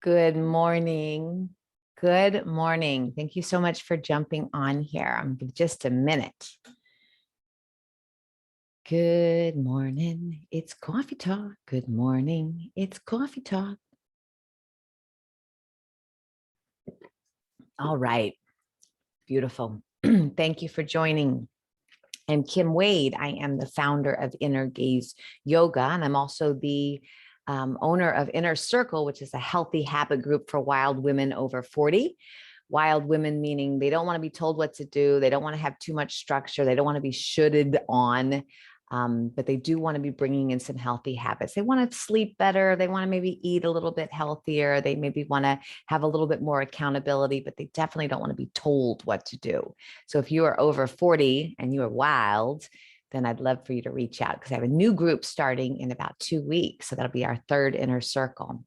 Good morning. Good morning. Thank you so much for jumping on here. I'm just a minute. Good morning. It's coffee talk. Good morning. It's coffee talk. All right. Beautiful. Thank you for joining. I'm Kim Wade. I am the founder of Inner Gaze Yoga, and I'm also the owner of Inner Circle, which is a healthy habit group for wild women over 40. Wild women meaning they don't want to be told what to do. They don't want to have too much structure. They don't want to be shoulded on, but they do want to be bringing in some healthy habits. They want to sleep better. They want to maybe eat a little bit healthier. They maybe want to have a little bit more accountability, but they definitely don't want to be told what to do. So if you are over 40 and you are wild, then I'd love for you to reach out because I have a new group starting in about 2 weeks. So that'll be our third Inner Circle.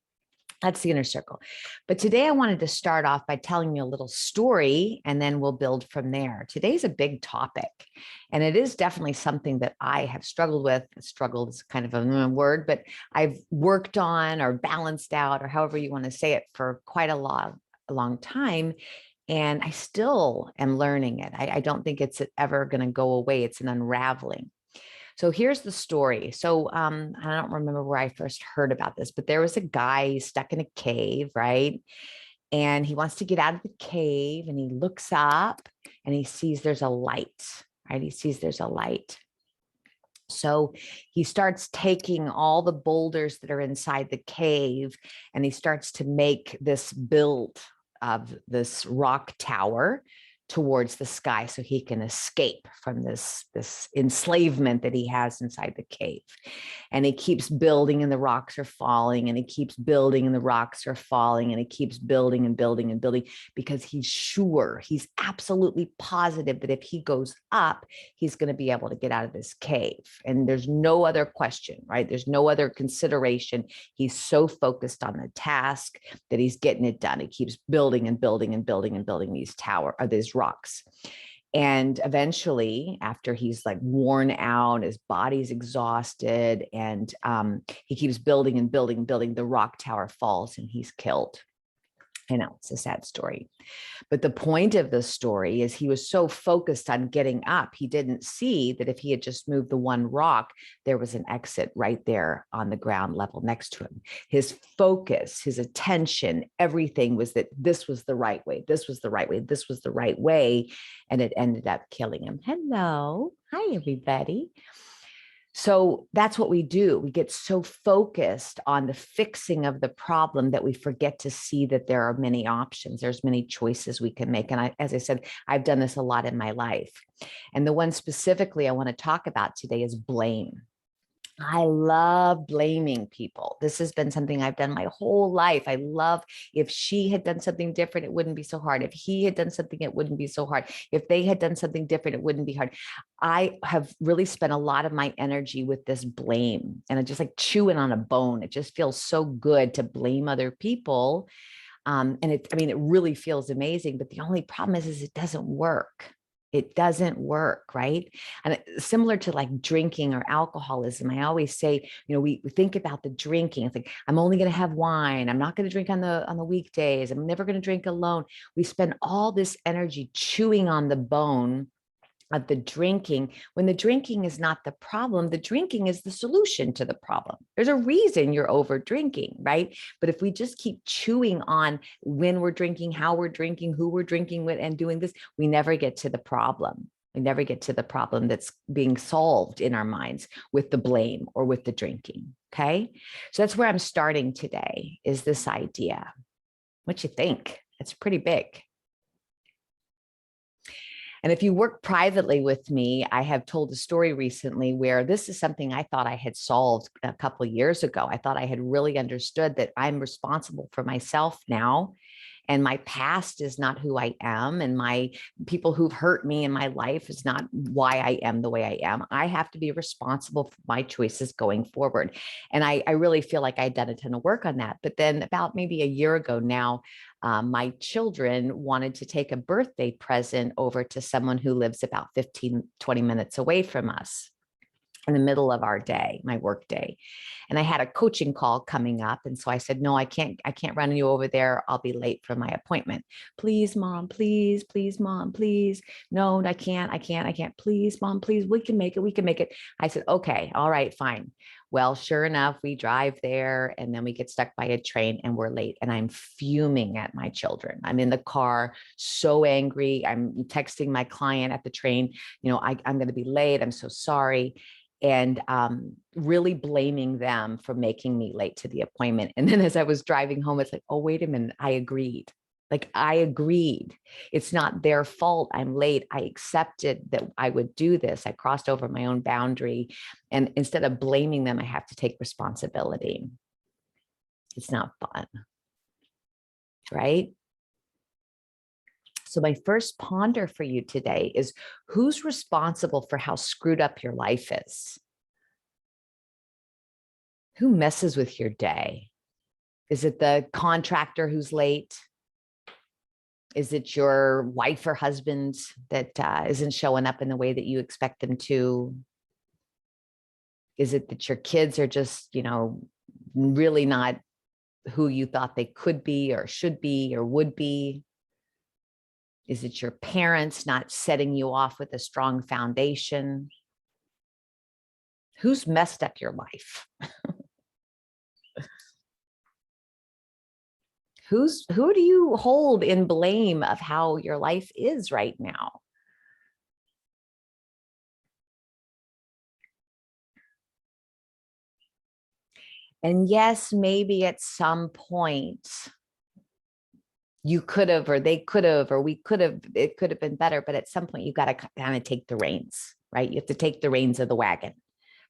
That's the Inner Circle. But today I wanted to start off by telling you a little story and then we'll build from there. Today's a big topic and it is definitely something that I have struggled with. Struggled is kind of a word, but I've worked on or balanced out or however you want to say it for quite a long time. And I still am learning it. I don't think it's ever going to go away. It's an unraveling. So here's the story. So I don't remember where I first heard about this, but there was a guy stuck in a cave, right? And he wants to get out of the cave and he looks up and he sees there's a light, right? He sees there's a light. So he starts taking all the boulders that are inside the cave and he starts to make this build of this rock tower towards the sky so he can escape from this enslavement that he has inside the cave. And he keeps building and the rocks are falling and he keeps building and the rocks are falling and he keeps building and building and building because he's sure, he's absolutely positive that if he goes up, he's going to be able to get out of this cave. And there's no other question, right? There's no other consideration. He's so focused on the task that he's getting it done. He keeps building and building and building and building these rocks. And eventually, after he's like worn out, his body's exhausted, and he keeps building and building and building, the rock tower falls and he's killed. I know it's a sad story, but the point of the story is he was so focused on getting up. He didn't see that if he had just moved the one rock, there was an exit right there on the ground level next to him. His focus, his attention, everything was that this was the right way. This was the right way. This was the right way. And it ended up killing him. Hello. Hi, everybody. So that's what we do. We get so focused on the fixing of the problem that we forget to see that there are many options. There's many choices we can make. And as I said, I've done this a lot in my life. And the one specifically I want to talk about today is blame. I love blaming people. This has been something I've done my whole life. I love if she had done something different, it wouldn't be so hard. If he had done something, it wouldn't be so hard. If they had done something different, it wouldn't be hard. I have really spent a lot of my energy with this blame and it's just like chewing on a bone. It just feels so good to blame other people. And it really feels amazing. But the only problem is it doesn't work. It doesn't work, right? And similar to like drinking or alcoholism, I always say, we think about the drinking. It's like, I'm only going to have wine. I'm not going to drink on the weekdays. I'm never going to drink alone. We spend all this energy chewing on the bone of the drinking when the drinking is not the problem. The drinking is the solution to the problem. There's a reason you're over drinking, right? But if we just keep chewing on when we're drinking, how we're drinking, who we're drinking with, and doing this, we never get to the problem. We never get to the problem that's being solved in our minds with the blame or with the drinking. Okay. So that's where I'm starting today, is this idea. What you think? It's pretty big. And if you work privately with me, I have told a story recently where this is something I thought I had solved a couple of years ago. I thought I had really understood that I'm responsible for myself now. And my past is not who I am. And my people who've hurt me in my life is not why I am the way I am. I have to be responsible for my choices going forward. And I really feel like I'd done a ton of work on that. But then about maybe a year ago now, my children wanted to take a birthday present over to someone who lives about 15, 20 minutes away from us. in the middle of our day, my work day. And I had a coaching call coming up. And so I said, no, I can't run you over there. I'll be late for my appointment. Please, mom, please, please, mom, please. No, I can't. Please, mom, please. We can make it. I said, okay, all right, fine. Well, sure enough, we drive there and then we get stuck by a train and we're late. And I'm fuming at my children. I'm in the car, so angry. I'm texting my client at the train, I'm going to be late. I'm so sorry. And really blaming them for making me late to the appointment. And then as I was driving home, it's like, oh, wait a minute, I agreed. It's not their fault I'm late. I accepted that I would do this. I crossed over my own boundary. And instead of blaming them, I have to take responsibility. It's not fun, right? So my first ponder for you today is, who's responsible for how screwed up your life is? Who messes with your day? Is it the contractor who's late? Is it your wife or husband that isn't showing up in the way that you expect them to? Is it that your kids are just, really not who you thought they could be or should be or would be? Is it your parents not setting you off with a strong foundation? Who's messed up your life? Who do you hold in blame of how your life is right now? And yes, maybe at some point you could have, or they could have, or we could have, it could have been better. But at some point you got to kind of take the reins, right? You have to take the reins of the wagon,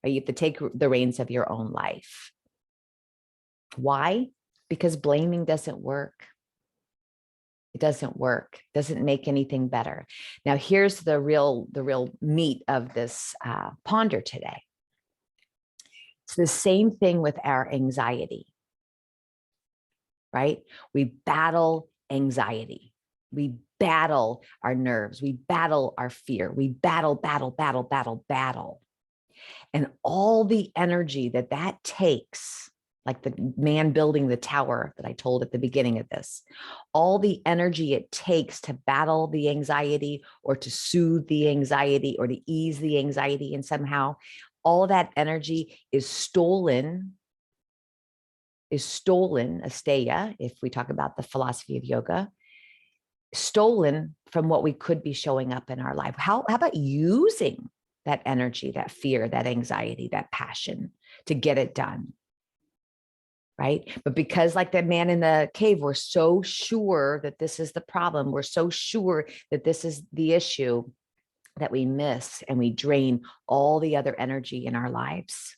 right? You have to take the reins of your own life. Why? Because blaming doesn't work. It doesn't work. It doesn't make anything better. Now, here's the real meat of this ponder today. It's the same thing with our anxiety, right? We battle anxiety. We battle our nerves. We battle our fear. We battle. And all the energy that takes, like the man building the tower that I told at the beginning of this, all the energy it takes to battle the anxiety or to soothe the anxiety or to ease the anxiety, and somehow all that energy is stolen, asteya, if we talk about the philosophy of yoga, stolen from what we could be showing up in our life. How about using that energy, that fear, that anxiety, that passion to get it done? Right? But because, like that man in the cave, we're so sure that this is the problem, we're so sure that this is the issue, that we miss and we drain all the other energy in our lives.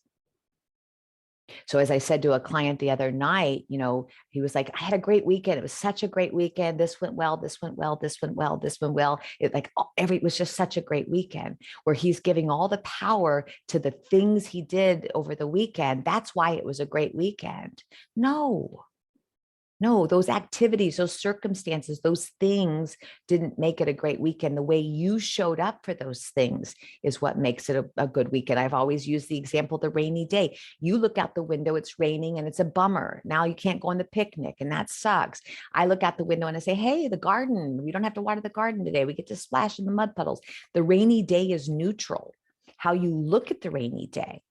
So as I said to a client the other night, he was like, I had a great weekend. It was such a great weekend. This went well, this went well, this went well, this went well. It was just such a great weekend, where he's giving all the power to the things he did over the weekend. That's why it was a great weekend. No, those activities, those circumstances, those things didn't make it a great weekend. The way you showed up for those things is what makes it a good weekend. I've always used the example, the rainy day. You look out the window, it's raining and it's a bummer. Now you can't go on the picnic and that sucks. I look out the window and I say, hey, the garden, we don't have to water the garden today. We get to splash in the mud puddles. The rainy day is neutral. How you look at the rainy day,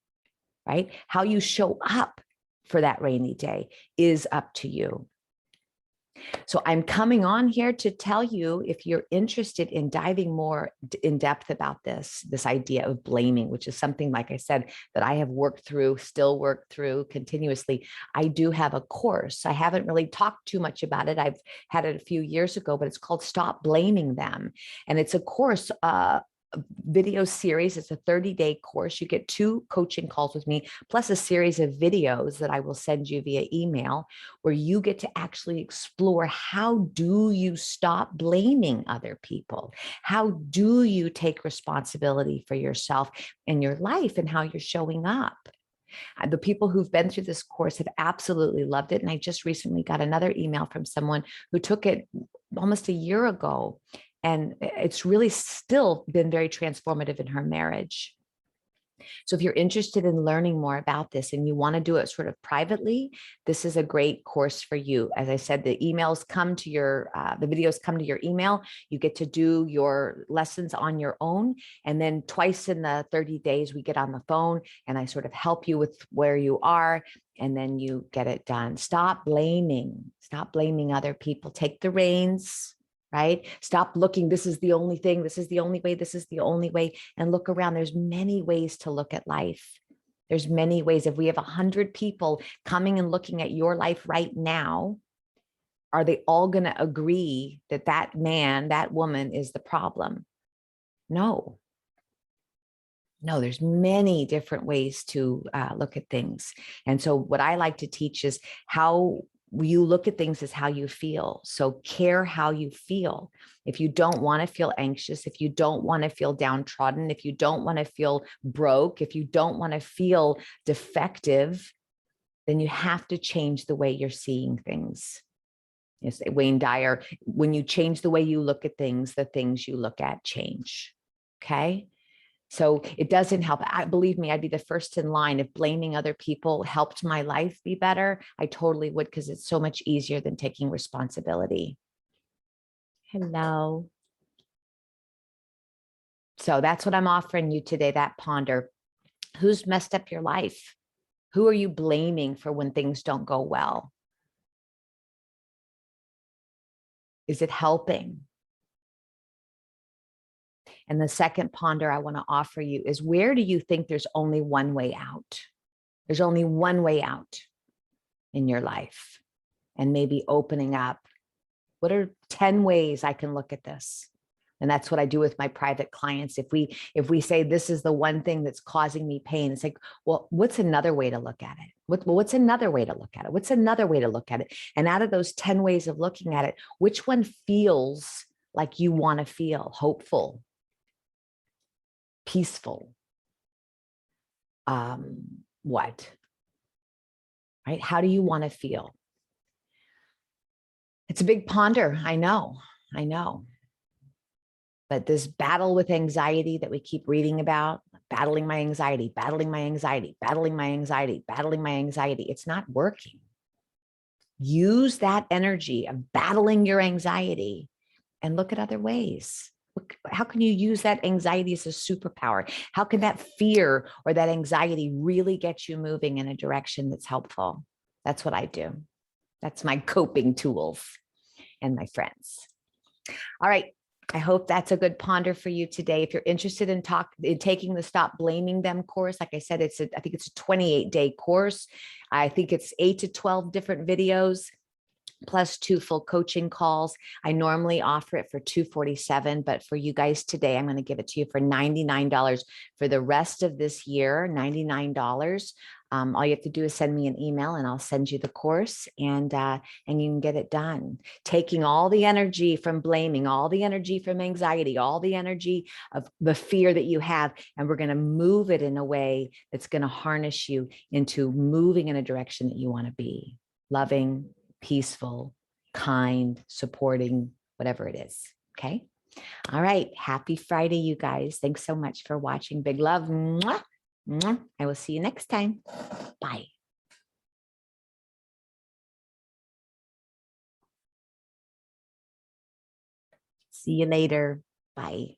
right? How you show up for that rainy day is up to you. So I'm coming on here to tell you, if you're interested in diving more in depth about this idea of blaming, which is something, like I said, that I have still work through continuously. I do have a course. I haven't really talked too much about it. I've had it a few years ago, but it's called Stop Blaming Them. And it's a course, video series. It's a 30-day course. You get 2 coaching calls with me, plus a series of videos that I will send you via email, where you get to actually explore, how do you stop blaming other people? How do you take responsibility for yourself and your life and how you're showing up? The people who've been through this course have absolutely loved it. And I just recently got another email from someone who took it almost a year ago. And it's really still been very transformative in her marriage. So if you're interested in learning more about this and you want to do it sort of privately, this is a great course for you. As I said, the emails come to your, the videos come to your email. You get to do your lessons on your own. And then twice in the 30 days, we get on the phone and I sort of help you with where you are. And then you get it done. Stop blaming other people. Take the reins. Right? Stop looking. This is the only thing. This is the only way. This is the only way. And look around. There's many ways to look at life. There's many ways. If we have 100 people coming and looking at your life right now, are they all going to agree that that man, that woman is the problem? No. No, there's many different ways to look at things. And so what I like to teach is how you look at things is how you feel. So care how you feel. If you don't want to feel anxious, if you don't want to feel downtrodden, if you don't want to feel broke, if you don't want to feel defective, then you have to change the way you're seeing things. Yes, Wayne Dyer, when you change the way you look at things, the things you look at change. Okay. So it doesn't help. Believe me, I'd be the first in line. If blaming other people helped my life be better, I totally would, because it's so much easier than taking responsibility. Hello. So that's what I'm offering you today, that ponder. Who's messed up your life? Who are you blaming for when things don't go well? Is it helping? And the second ponder I want to offer you is, where do you think there's only one way out? There's only one way out in your life, and maybe opening up. What are 10 ways I can look at this? And that's what I do with my private clients. If we say this is the one thing that's causing me pain, it's like, well, what's another way to look at it? What's another way to look at it? What's another way to look at it? And out of those 10 ways of looking at it, which one feels like you want to feel? Hopeful, peaceful, what? Right? How do you want to feel? It's a big ponder. I know. But this battle with anxiety that we keep reading about, battling my anxiety, battling my anxiety, battling my anxiety, battling my anxiety, it's not working. Use that energy of battling your anxiety and look at other ways. How can you use that anxiety as a superpower? How can that fear or that anxiety really get you moving in a direction that's helpful? That's what I do. That's my coping tools and my friends. All right. I hope that's a good ponder for you today. If you're interested in taking the Stop Blaming Them course, like I said, I think it's a 28-day course. I think it's 8 to 12 different videos, plus 2 full coaching calls. I normally offer it for $247, but for you guys today, I'm going to give it to you for $99 for the rest of this year, $99. All you have to do is send me an email and I'll send you the course, and you can get it done. Taking all the energy from blaming, all the energy from anxiety, all the energy of the fear that you have, and we're going to move it in a way that's going to harness you into moving in a direction that you want to be. Loving, peaceful, kind, supporting, whatever it is. Okay. All right. Happy Friday, you guys. Thanks so much for watching. Big love. Mwah. Mwah. I will see you next time. Bye. See you later. Bye.